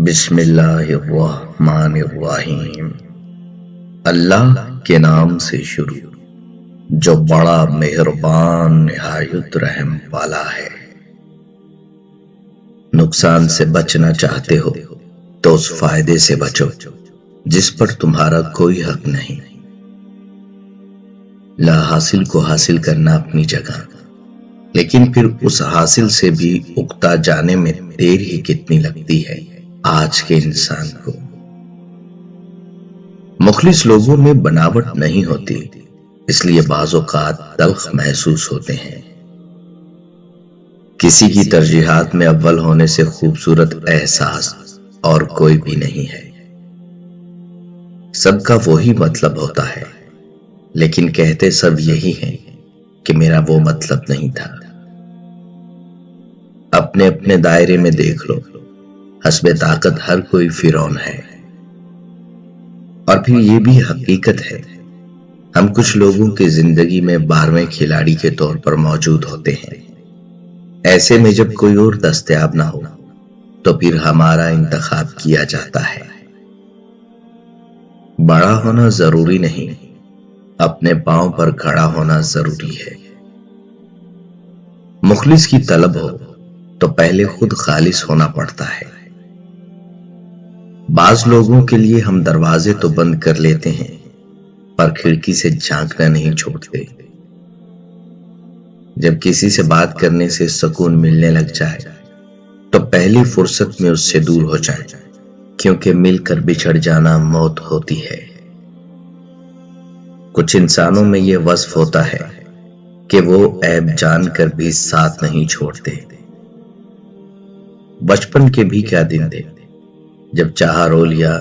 بسم اللہ الرحمن الرحیم۔ اللہ کے نام سے شروع جو بڑا مہربان نہایت رحم والا ہے۔ نقصان سے بچنا چاہتے ہو تو اس فائدے سے بچو جس پر تمہارا کوئی حق نہیں۔ لا حاصل کو حاصل کرنا اپنی جگہ، لیکن پھر اس حاصل سے بھی اکتا جانے میں دیر ہی کتنی لگتی ہے آج کے انسان کو۔ مخلص لوگوں میں بناوٹ نہیں ہوتی، اس لیے بعض اوقات تلخ محسوس ہوتے ہیں۔ کسی کی ترجیحات میں اول ہونے سے خوبصورت احساس اور کوئی بھی نہیں ہے۔ سب کا وہی مطلب ہوتا ہے، لیکن کہتے سب یہی ہیں کہ میرا وہ مطلب نہیں تھا۔ اپنے اپنے دائرے میں دیکھ لو، حسب طاقت ہر کوئی فرعون ہے۔ اور پھر یہ بھی حقیقت ہے، ہم کچھ لوگوں کی زندگی میں 12ویں کھلاڑی کے طور پر موجود ہوتے ہیں۔ ایسے میں جب کوئی اور دستیاب نہ ہو تو پھر ہمارا انتخاب کیا جاتا ہے۔ بڑا ہونا ضروری نہیں، اپنے پاؤں پر کھڑا ہونا ضروری ہے۔ مخلص کی طلب ہو تو پہلے خود خالص ہونا پڑتا ہے۔ بعض لوگوں کے لیے ہم دروازے تو بند کر لیتے ہیں پر کھڑکی سے جھانکنا نہیں چھوڑتے۔ جب کسی سے بات کرنے سے سکون ملنے لگ جائے تو پہلی فرصت میں اس سے دور ہو جائیں، کیونکہ مل کر بچھڑ جانا موت ہوتی ہے۔ کچھ انسانوں میں یہ وصف ہوتا ہے کہ وہ عیب جان کر بھی ساتھ نہیں چھوڑتے۔ بچپن کے بھی کیا دن تھے، جب چاہا رو لیا،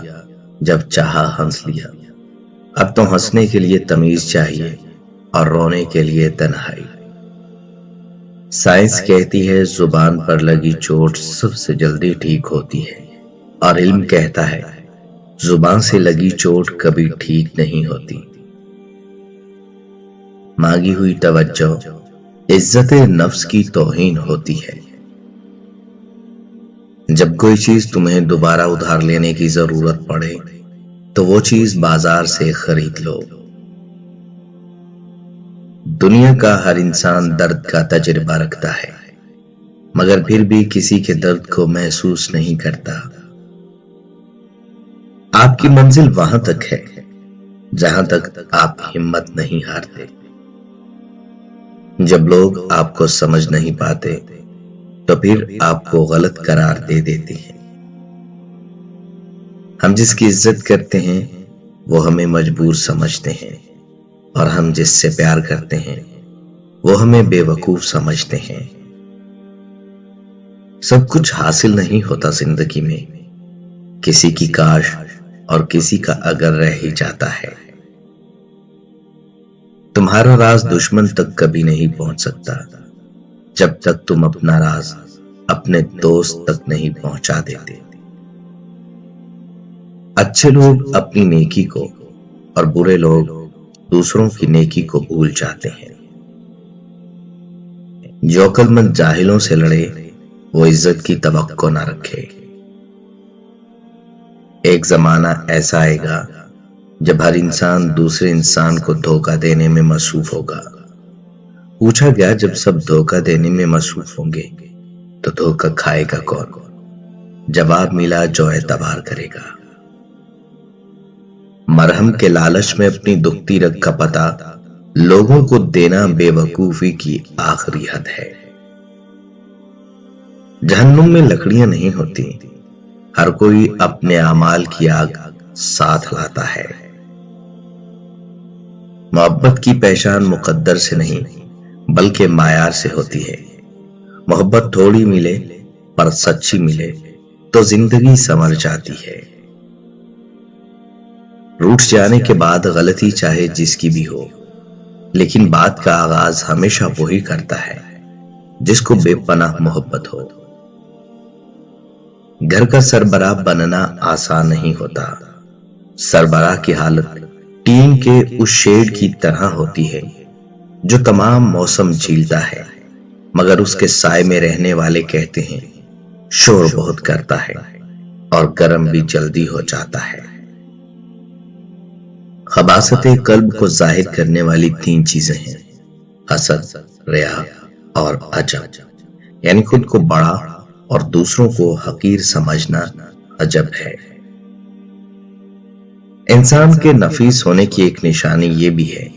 جب چاہا ہنس لیا۔ اب تو ہنسنے کے لیے تمیز چاہیے اور رونے کے لیے تنہائی۔ سائنس کہتی ہے زبان پر لگی چوٹ سب سے جلدی ٹھیک ہوتی ہے، اور علم کہتا ہے زبان سے لگی چوٹ کبھی ٹھیک نہیں ہوتی۔ مانگی ہوئی توجہ عزت نفس کی توہین ہوتی ہے۔ جب کوئی چیز تمہیں دوبارہ ادھار لینے کی ضرورت پڑے تو وہ چیز بازار سے خرید لو۔ دنیا کا ہر انسان درد کا تجربہ رکھتا ہے، مگر پھر بھی کسی کے درد کو محسوس نہیں کرتا۔ آپ کی منزل وہاں تک ہے جہاں تک آپ ہمت نہیں ہارتے۔ جب لوگ آپ کو سمجھ نہیں پاتے تو پھر آپ کو غلط قرار دے دیتے ہیں۔ ہم جس کی عزت کرتے ہیں وہ ہمیں مجبور سمجھتے ہیں، اور ہم جس سے پیار کرتے ہیں وہ ہمیں بے وقوف سمجھتے ہیں۔ سب کچھ حاصل نہیں ہوتا زندگی میں، کسی کی کاش اور کسی کا اگر رہ ہی جاتا ہے۔ تمہارا راز دشمن تک کبھی نہیں پہنچ سکتا جب تک تم اپنا راز اپنے دوست تک نہیں پہنچا دیتے۔ اچھے لوگ اپنی نیکی کو اور برے لوگ دوسروں کی نیکی کو بھول جاتے ہیں۔ جو عقل مند جاہلوں سے لڑے وہ عزت کی توقع نہ رکھے۔ ایک زمانہ ایسا آئے گا جب ہر انسان دوسرے انسان کو دھوکہ دینے میں مصروف ہوگا۔ پوچھا گیا جب سب دھوکہ دینے میں مصروف ہوں گے تو دھوکہ کھائے گا کون؟ جواب ملا جو اعتبار کرے گا۔ مرہم کے لالچ میں اپنی دکھتی رگ کا پتہ لوگوں کو دینا بے وقوفی کی آخری حد ہے۔ جہنم میں لکڑیاں نہیں ہوتی، ہر کوئی اپنے اعمال کی آگ ساتھ لاتا ہے۔ محبت کی پہچان مقدر سے نہیں بلکہ معیار سے ہوتی ہے۔ محبت تھوڑی ملے پر سچی ملے تو زندگی سنور جاتی ہے۔ روٹھ جانے کے بعد غلطی چاہے جس کی بھی ہو، لیکن بات کا آغاز ہمیشہ وہی کرتا ہے جس کو بے پناہ محبت ہو۔ گھر کا سربراہ بننا آسان نہیں ہوتا۔ سربراہ کی حالت ٹین کے اس شیڈ کی طرح ہوتی ہے جو تمام موسم جھیلتا ہے، مگر اس کے سائے میں رہنے والے کہتے ہیں شور بہت کرتا ہے۔ اور گرم بھی جلدی ہو جاتا ہے۔ خباثت قلب کو ظاہر کرنے والی 3 چیزیں ہیں: حسد، ریا اور عجب، یعنی خود کو بڑا اور دوسروں کو حقیر سمجھنا عجب ہے۔ انسان کے نفیس ہونے کی ایک نشانی یہ بھی ہے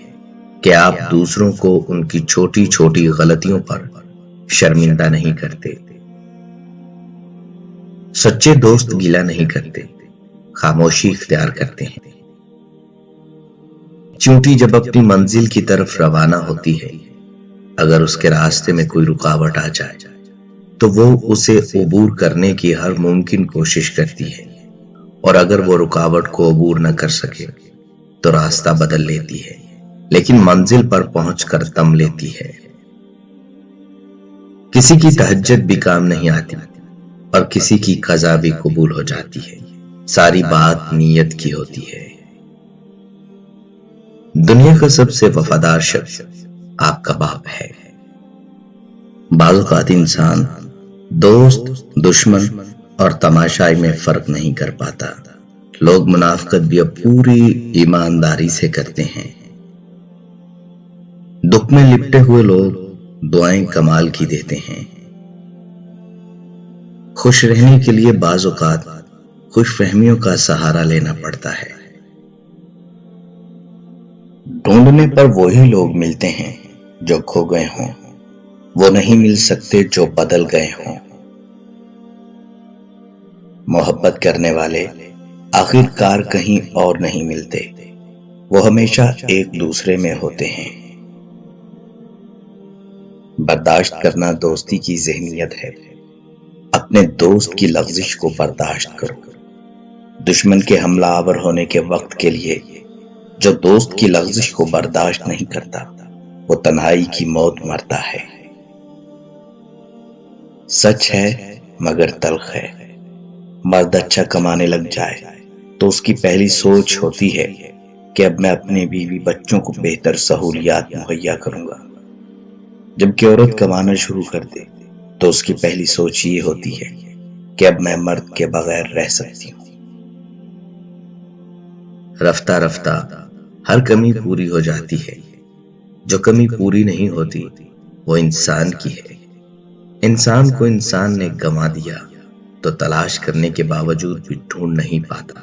کہ آپ دوسروں کو ان کی چھوٹی چھوٹی غلطیوں پر شرمندہ نہیں کرتے۔ سچے دوست گیلا نہیں کرتے، خاموشی اختیار کرتے ہیں۔ چیونٹی جب اپنی منزل کی طرف روانہ ہوتی ہے، اگر اس کے راستے میں کوئی رکاوٹ آ جائے تو وہ اسے عبور کرنے کی ہر ممکن کوشش کرتی ہے، اور اگر وہ رکاوٹ کو عبور نہ کر سکے تو راستہ بدل لیتی ہے، لیکن منزل پر پہنچ کر دم لیتی ہے۔ کسی کی تہجد بھی کام نہیں آتی اور کسی کی قضا بھی قبول ہو جاتی ہے، ساری بات نیت کی ہوتی ہے۔ دنیا کا سب سے وفادار شخص آپ کا باپ ہے۔ بعض اوقات انسان دوست، دشمن اور تماشائی میں فرق نہیں کر پاتا۔ لوگ منافقت بھی اب پوری ایمانداری سے کرتے ہیں۔ دکھ میں لپٹے ہوئے لوگ دعائیں کمال کی دیتے ہیں۔ خوش رہنے کے لیے بعض اوقات خوش فہمیوں کا سہارا لینا پڑتا ہے۔ ڈھونڈنے پر وہی لوگ ملتے ہیں جو کھو گئے ہوں، وہ نہیں مل سکتے جو بدل گئے ہوں۔ محبت کرنے والے آخر کار کہیں اور نہیں ملتے، وہ ہمیشہ ایک دوسرے میں ہوتے ہیں۔ برداشت کرنا دوستی کی ذہنیت ہے۔ اپنے دوست کی لغزش کو برداشت کرو۔ دشمن کے حملہ آور ہونے کے وقت کے لیے جو دوست کی لغزش کو برداشت نہیں کرتا، وہ تنہائی کی موت مرتا ہے۔ سچ ہے مگر تلخ ہے۔ مرد اچھا کمانے لگ جائے تو اس کی پہلی سوچ ہوتی ہے کہ اب میں اپنے بیوی بچوں کو بہتر سہولیات مہیا کروں گا، جبکہ عورت کمانا شروع کر دے تو اس کی پہلی سوچ یہ ہوتی ہے کہ اب میں مرد کے بغیر رہ سکتی ہوں۔ رفتہ رفتہ ہر کمی پوری ہو جاتی ہے، جو کمی پوری نہیں ہوتی وہ انسان کی ہے۔ انسان کو انسان نے گنوا دیا تو تلاش کرنے کے باوجود بھی ڈھونڈ نہیں پاتا۔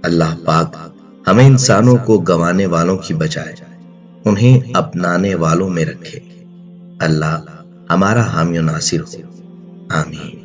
اللہ پاک ہمیں انسانوں کو گنوانے والوں کی بجائے انہیں اپنانے والوں میں رکھے۔ اللہ ہمارا حامی و ناصر ہو، آمین۔